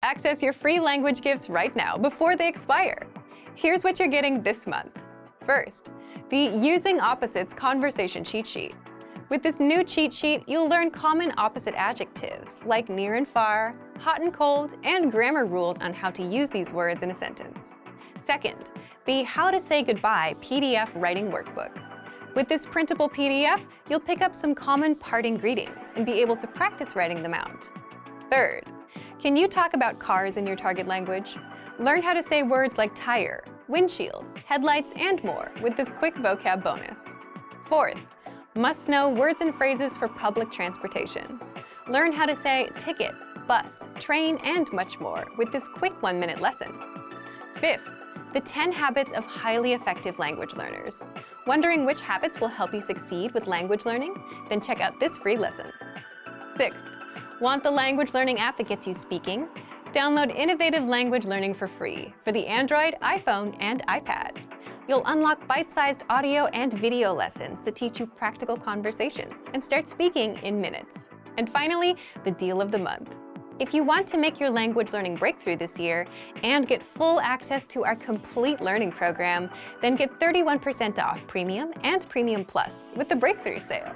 Access your free language gifts right now before they expire. Here's what you're getting this month. First, the Using Opposites Conversation Cheat Sheet. With this new cheat sheet, you'll learn common opposite adjectives like near and far, hot and cold, and grammar rules on how to use these words in a sentence. Second, the How to Say Goodbye PDF Writing Workbook. With this printable PDF, you'll pick up some common parting greetings and be able to practice writing them out. Third, can you talk about cars in your target language? Learn how to say words like tire, windshield, headlights, and more with this quick vocab bonus. Fourth, must know words and phrases for public transportation. Learn how to say ticket, bus, train, and much more with this quick 1-minute lesson. Fifth, the 10 habits of highly effective language learners. Wondering which habits will help you succeed with language learning? Then check out this free lesson. Sixth, want the language learning app that gets you speaking? Download Innovative Language Learning for free for the Android, iPhone, and iPad. You'll unlock bite-sized audio and video lessons that teach you practical conversations and start speaking in minutes. And finally, the deal of the month. If you want to make your language learning breakthrough this year and get full access to our complete learning program, then get 31% off Premium and Premium Plus with the Breakthrough Sale.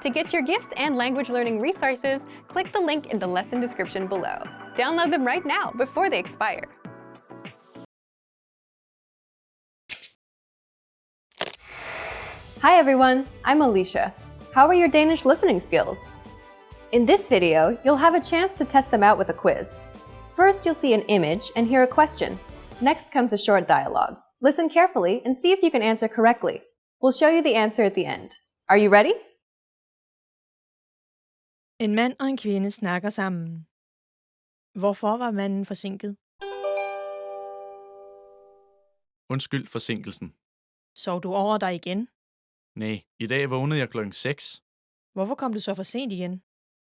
To get your gifts and language learning resources, click the link in the lesson description below. Download them right now before they expire. Hi everyone, I'm Alicia. How are your Danish listening skills? In this video, you'll have a chance to test them out with a quiz. First, you'll see an image and hear a question. Next comes a short dialogue. Listen carefully and see if you can answer correctly. We'll show you the answer at the end. Are you ready? En mand og en kvinde snakker sammen. Hvorfor var manden forsinket? Undskyld forsinkelsen. Sov du over dig igen? Nej, i dag vågnede jeg klokken 6. Hvorfor kom du så for sent igen?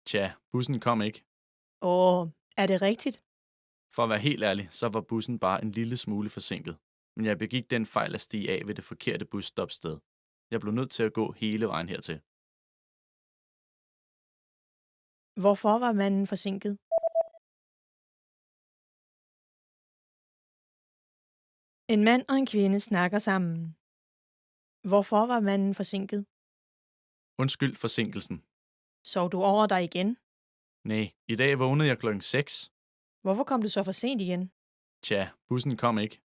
Tja, bussen kom ikke. Er det rigtigt? For at være helt ærlig, så var bussen bare en lille smule forsinket. Men jeg begik den fejl at stige af ved det forkerte busstopsted. Jeg blev nødt til at gå hele vejen hertil. Hvorfor var manden forsinket? En mand og en kvinde snakker sammen. Hvorfor var manden forsinket? Undskyld forsinkelsen. Sov du over dig igen? Nej, i dag vågnede jeg klokken 6. Hvorfor kom du så for sent igen? Tja, bussen kom ikke.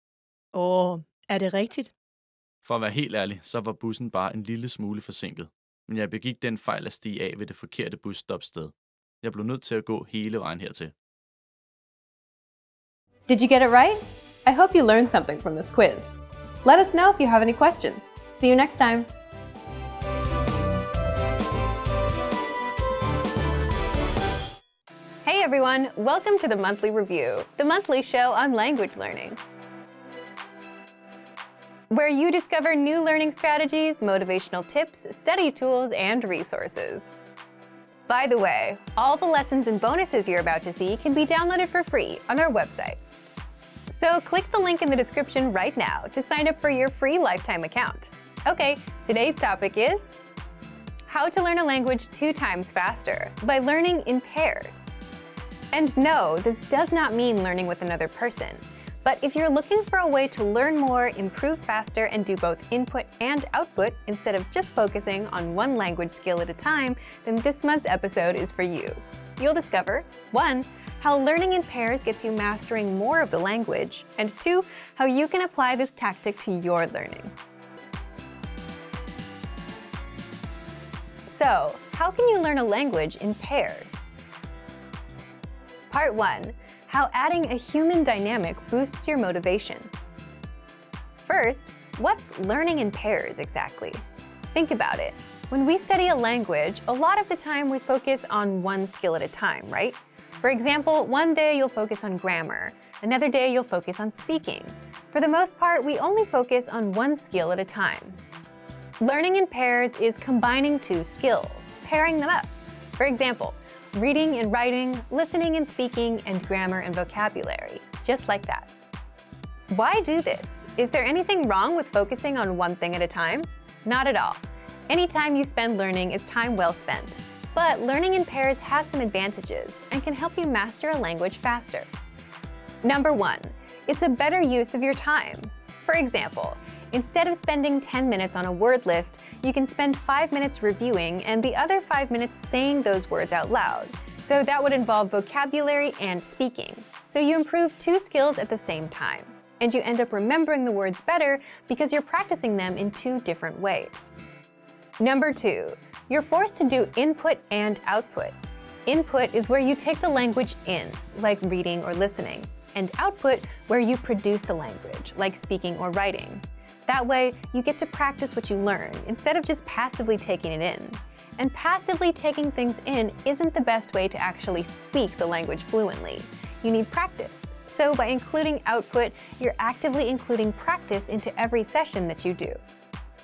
Er det rigtigt? For at være helt ærlig, så var bussen bare en lille smule forsinket. Men jeg begik den fejl at stige af ved det forkerte busstopsted. Jeg blev nødt til at gå hele vejen hertil. Did you get it right? I hope you learned something from this quiz. Let us know if you have any questions. See you next time. Hey everyone, welcome to the Monthly Review, the monthly show on language learning, where you discover new learning strategies, motivational tips, study tools, and resources. By the way, all the lessons and bonuses you're about to see can be downloaded for free on our website. So click the link in the description right now to sign up for your free lifetime account. Okay, today's topic is how to learn a language 2 times faster by learning in pairs. And no, this does not mean learning with another person. But if you're looking for a way to learn more, improve faster, and do both input and output instead of just focusing on one language skill at a time, then this month's episode is for you. You'll discover 1. How learning in pairs gets you mastering more of the language, and 2. How you can apply this tactic to your learning. So, how can you learn a language in pairs? Part 1. How adding a human dynamic boosts your motivation. First, what's learning in pairs exactly? Think about it. When we study a language, a lot of the time we focus on one skill at a time, right? For example, one day you'll focus on grammar, another day you'll focus on speaking. For the most part, we only focus on one skill at a time. Learning in pairs is combining 2 skills, pairing them up. For example, reading and writing, listening and speaking, and grammar and vocabulary, just like that. Why do this? Is there anything wrong with focusing on one thing at a time? Not at all. Any time you spend learning is time well spent. But learning in pairs has some advantages and can help you master a language faster. Number 1. It's a better use of your time. For example, instead of spending 10 minutes on a word list, you can spend 5 minutes reviewing and the other 5 minutes saying those words out loud. So that would involve vocabulary and speaking. So you improve 2 skills at the same time. And you end up remembering the words better because you're practicing them in 2 different ways. Number 2. You're forced to do input and output. Input is where you take the language in, like reading or listening, and output where you produce the language, like speaking or writing. That way, you get to practice what you learn instead of just passively taking it in. And passively taking things in isn't the best way to actually speak the language fluently. You need practice. So by including output, you're actively including practice into every session that you do.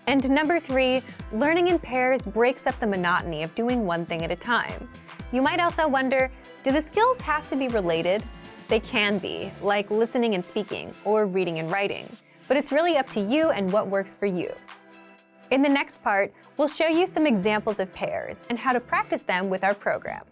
And number 3, learning in pairs breaks up the monotony of doing one thing at a time. You might also wonder, do the skills have to be related? They can be, like listening and speaking, or reading and writing. But it's really up to you and what works for you. In the next part, we'll show you some examples of pairs and how to practice them with our program.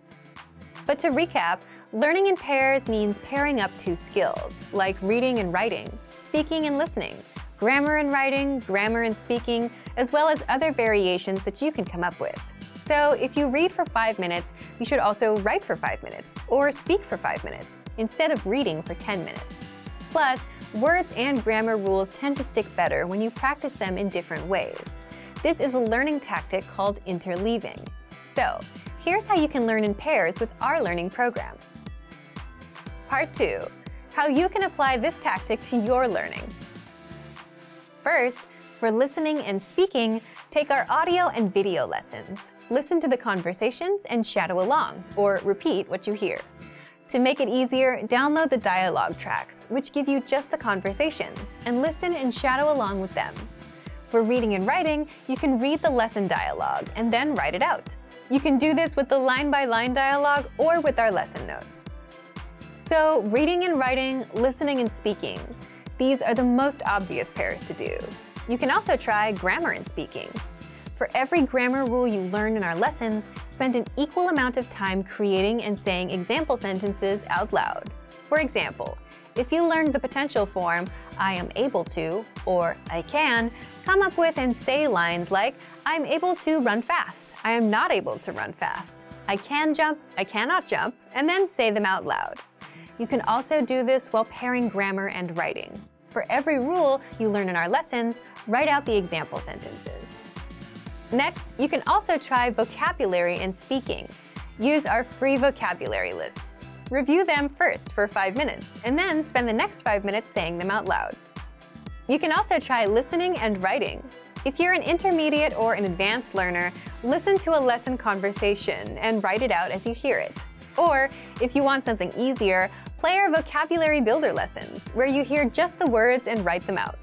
But to recap, learning in pairs means pairing up 2 skills, like reading and writing, speaking and listening, grammar and writing, grammar and speaking, as well as other variations that you can come up with. So if you read for 5 minutes, you should also write for 5 minutes, or speak for 5 minutes, instead of reading for 10 minutes. Plus, words and grammar rules tend to stick better when you practice them in different ways. This is a learning tactic called interleaving. So, here's how you can learn in pairs with our learning program. Part 2. How you can apply this tactic to your learning. First, for listening and speaking, take our audio and video lessons. Listen to the conversations and shadow along, or repeat what you hear. To make it easier, download the dialogue tracks, which give you just the conversations, and listen and shadow along with them. For reading and writing, you can read the lesson dialogue and then write it out. You can do this with the line-by-line dialogue or with our lesson notes. So, reading and writing, listening and speaking. These are the most obvious pairs to do. You can also try grammar and speaking. For every grammar rule you learn in our lessons, spend an equal amount of time creating and saying example sentences out loud. For example, if you learned the potential form, I am able to, or I can, come up with and say lines like, I'm able to run fast, I am not able to run fast, I can jump, I cannot jump, and then say them out loud. You can also do this while pairing grammar and writing. For every rule you learn in our lessons, write out the example sentences. Next, you can also try vocabulary and speaking. Use our free vocabulary lists. Review them first for 5 minutes, and then spend the next 5 minutes saying them out loud. You can also try listening and writing. If you're an intermediate or an advanced learner, listen to a lesson conversation and write it out as you hear it. Or, if you want something easier, play our vocabulary builder lessons, where you hear just the words and write them out.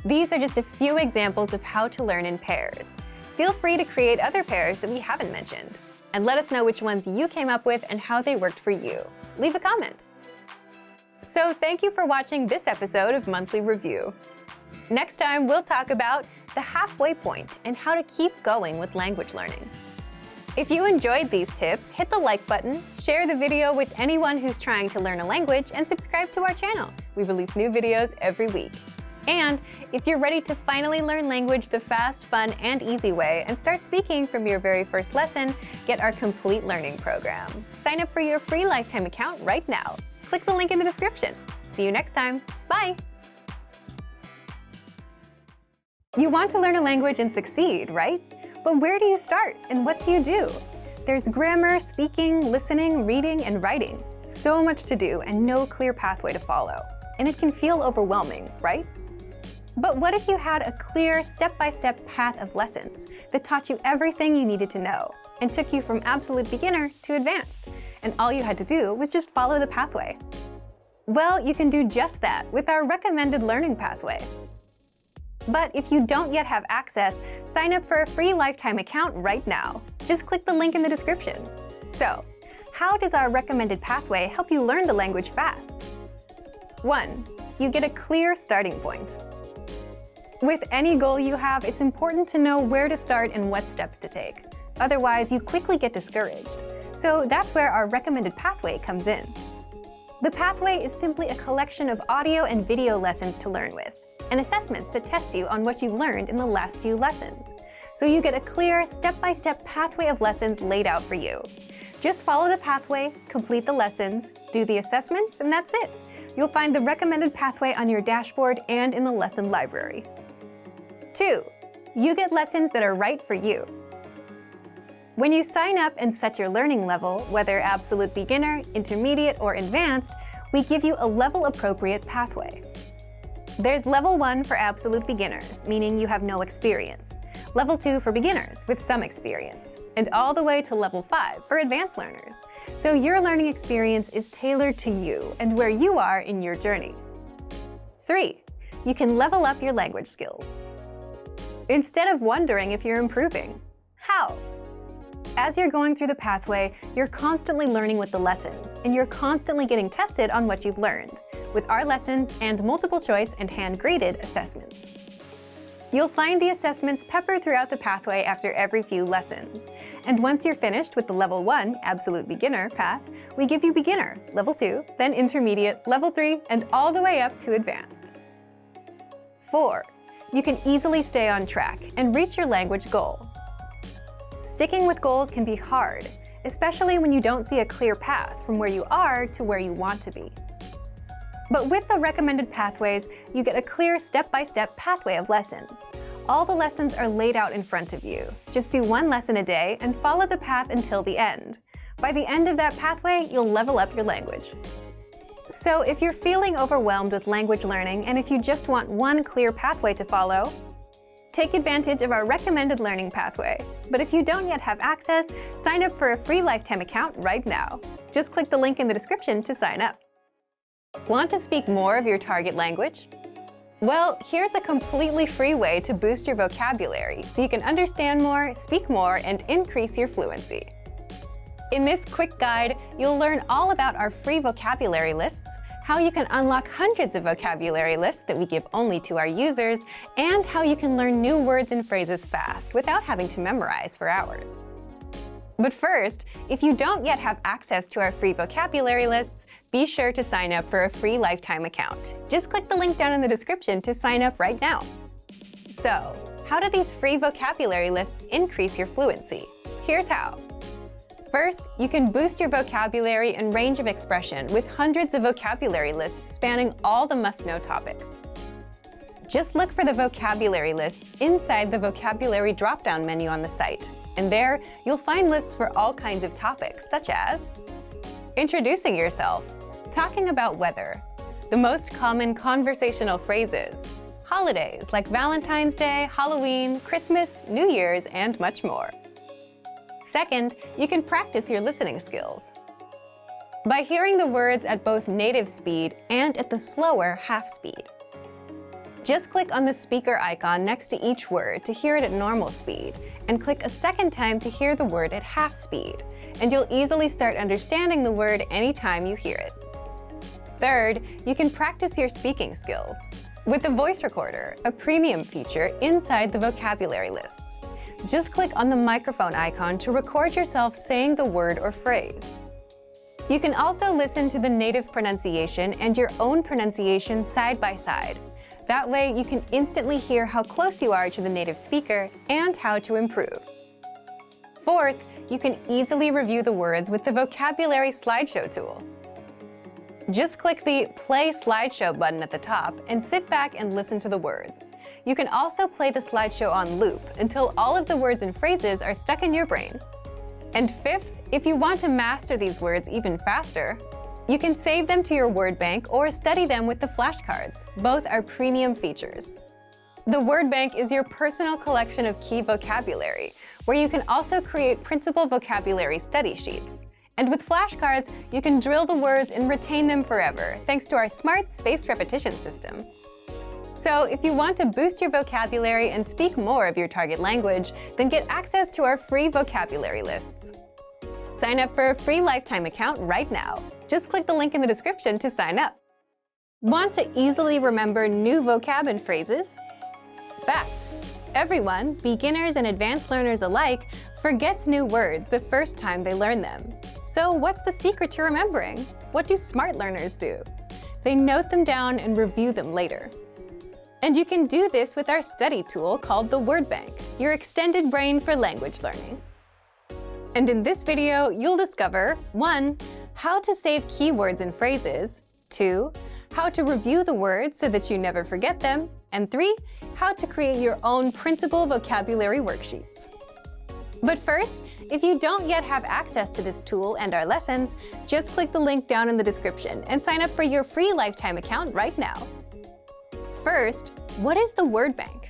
These are just a few examples of how to learn in pairs. Feel free to create other pairs that we haven't mentioned. And let us know which ones you came up with and how they worked for you. Leave a comment. So thank you for watching this episode of Monthly Review. Next time, we'll talk about the halfway point and how to keep going with language learning. If you enjoyed these tips, hit the like button, share the video with anyone who's trying to learn a language, and subscribe to our channel. We release new videos every week. And if you're ready to finally learn language the fast, fun, and easy way and start speaking from your very first lesson, get our complete learning program. Sign up for your free lifetime account right now. Click the link in the description. See you next time. Bye! You want to learn a language and succeed, right? But where do you start and what do you do? There's grammar, speaking, listening, reading, and writing. So much to do and no clear pathway to follow. And it can feel overwhelming, right? But what if you had a clear step-by-step path of lessons that taught you everything you needed to know and took you from absolute beginner to advanced, and all you had to do was just follow the pathway? Well, you can do just that with our recommended learning pathway. But if you don't yet have access, sign up for a free lifetime account right now. Just click the link in the description. So, how does our recommended pathway help you learn the language fast? 1. You get a clear starting point. With any goal you have, it's important to know where to start and what steps to take. Otherwise, you quickly get discouraged. So that's where our recommended pathway comes in. The pathway is simply a collection of audio and video lessons to learn with, and assessments that test you on what you've learned in the last few lessons. So you get a clear, step-by-step pathway of lessons laid out for you. Just follow the pathway, complete the lessons, do the assessments, and that's it. You'll find the recommended pathway on your dashboard and in the lesson library. 2. You get lessons that are right for you. When you sign up and set your learning level, whether absolute beginner, intermediate, or advanced, we give you a level-appropriate pathway. There's Level 1 for absolute beginners, meaning you have no experience. Level 2 for beginners with some experience, and all the way to Level 5 for advanced learners. So your learning experience is tailored to you and where you are in your journey. 3. You can level up your language skills. Instead of wondering if you're improving, how? As you're going through the pathway, you're constantly learning with the lessons, and you're constantly getting tested on what you've learned, with our lessons and multiple choice and hand-graded assessments. You'll find the assessments peppered throughout the pathway after every few lessons. And once you're finished with the Level 1 Absolute Beginner path, we give you Beginner, Level 2, then Intermediate, Level 3, and all the way up to Advanced. 4. You can easily stay on track and reach your language goal. Sticking with goals can be hard, especially when you don't see a clear path from where you are to where you want to be. But with the recommended pathways, you get a clear step-by-step pathway of lessons. All the lessons are laid out in front of you. Just do one lesson a day and follow the path until the end. By the end of that pathway, you'll level up your language. So if you're feeling overwhelmed with language learning and if you just want one clear pathway to follow, take advantage of our recommended learning pathway. But if you don't yet have access, sign up for a free lifetime account right now. Just click the link in the description to sign up. Want to speak more of your target language? Well, here's a completely free way to boost your vocabulary so you can understand more, speak more, and increase your fluency. In this quick guide, you'll learn all about our free vocabulary lists, how you can unlock hundreds of vocabulary lists that we give only to our users, and how you can learn new words and phrases fast without having to memorize for hours. But first, if you don't yet have access to our free vocabulary lists, be sure to sign up for a free lifetime account. Just click the link down in the description to sign up right now. So, how do these free vocabulary lists increase your fluency? Here's how. First, you can boost your vocabulary and range of expression with hundreds of vocabulary lists spanning all the must-know topics. Just look for the vocabulary lists inside the vocabulary drop-down menu on the site. And there, you'll find lists for all kinds of topics, such as introducing yourself, talking about weather, the most common conversational phrases, holidays like Valentine's Day, Halloween, Christmas, New Year's, and much more. Second, you can practice your listening skills. By hearing the words at both native speed and at the slower half speed. Just click on the speaker icon next to each word to hear it at normal speed, and click a second time to hear the word at half speed, and you'll easily start understanding the word anytime you hear it. Third, you can practice your speaking skills with the voice recorder, a premium feature inside the vocabulary lists. Just click on the microphone icon to record yourself saying the word or phrase. You can also listen to the native pronunciation and your own pronunciation side by side. That way, you can instantly hear how close you are to the native speaker and how to improve. Fourth, you can easily review the words with the vocabulary slideshow tool. Just click the Play Slideshow button at the top and sit back and listen to the words. You can also play the slideshow on loop until all of the words and phrases are stuck in your brain. And fifth, if you want to master these words even faster, you can save them to your word bank or study them with the flashcards. Both are premium features. The word bank is your personal collection of key vocabulary, where you can also create printable vocabulary study sheets. And with flashcards, you can drill the words and retain them forever, thanks to our smart spaced repetition system. So if you want to boost your vocabulary and speak more of your target language, then get access to our free vocabulary lists. Sign up for a free lifetime account right now. Just click the link in the description to sign up. Want to easily remember new vocab and phrases? Fact: Everyone, beginners and advanced learners alike, forgets new words the first time they learn them. So what's the secret to remembering? What do smart learners do? They note them down and review them later. And you can do this with our study tool called the Word Bank, your extended brain for language learning. And in this video, you'll discover 1. How to save keywords and phrases, 2. How to review the words so that you never forget them, and 3. How to create your own printable vocabulary worksheets. But first, if you don't yet have access to this tool and our lessons, just click the link down in the description and sign up for your free lifetime account right now. First, what is the Word Bank?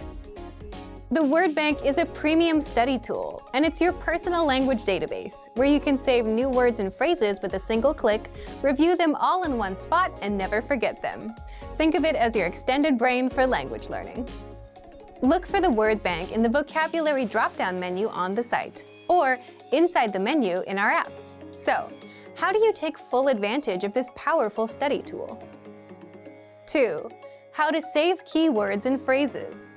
The Word Bank is a premium study tool, and it's your personal language database, where you can save new words and phrases with a single click, review them all in one spot, and never forget them. Think of it as your extended brain for language learning. Look for the Word Bank in the vocabulary drop-down menu on the site, or inside the menu in our app. So, how do you take full advantage of this powerful study tool? 2. How to save keywords and phrases.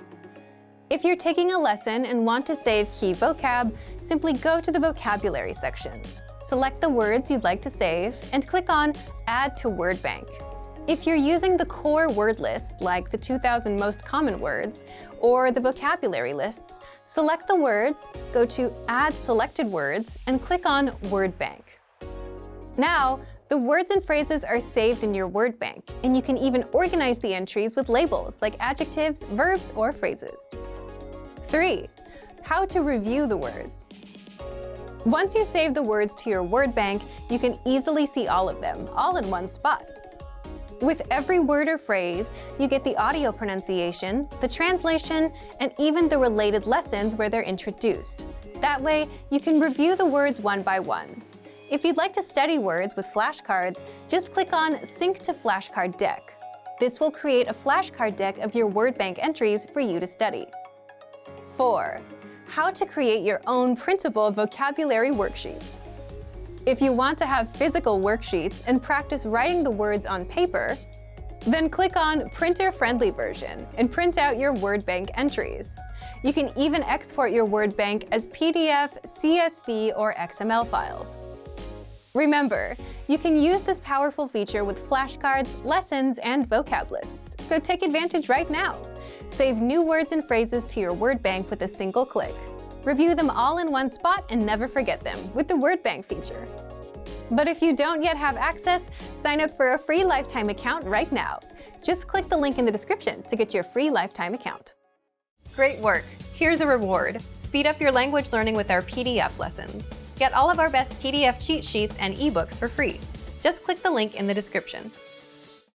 If you're taking a lesson and want to save key vocab, simply go to the vocabulary section. Select the words you'd like to save and click on Add to Word Bank. If you're using the core word list, like the 2,000 most common words, or the vocabulary lists, select the words, go to Add Selected Words, and click on Word Bank. Now, the words and phrases are saved in your Word Bank, and you can even organize the entries with labels like adjectives, verbs, or phrases. 3. How to review the words. Once you save the words to your Word Bank, you can easily see all of them, all in one spot. With every word or phrase, you get the audio pronunciation, the translation, and even the related lessons where they're introduced. That way, you can review the words one by one. If you'd like to study words with flashcards, just click on Sync to Flashcard Deck. This will create a flashcard deck of your Word Bank entries for you to study. 4. How to create your own printable vocabulary worksheets. If you want to have physical worksheets and practice writing the words on paper, then click on Printer-Friendly Version and print out your Word Bank entries. You can even export your Word Bank as PDF, CSV, or XML files. Remember, you can use this powerful feature with flashcards, lessons, and vocab lists, so take advantage right now. Save new words and phrases to your Word Bank with a single click. Review them all in one spot and never forget them with the Word Bank feature. But if you don't yet have access, sign up for a free lifetime account right now. Just click the link in the description to get your free lifetime account. Great work! Here's a reward. Speed up your language learning with our PDF lessons. Get all of our best PDF cheat sheets and ebooks for free. Just click the link in the description.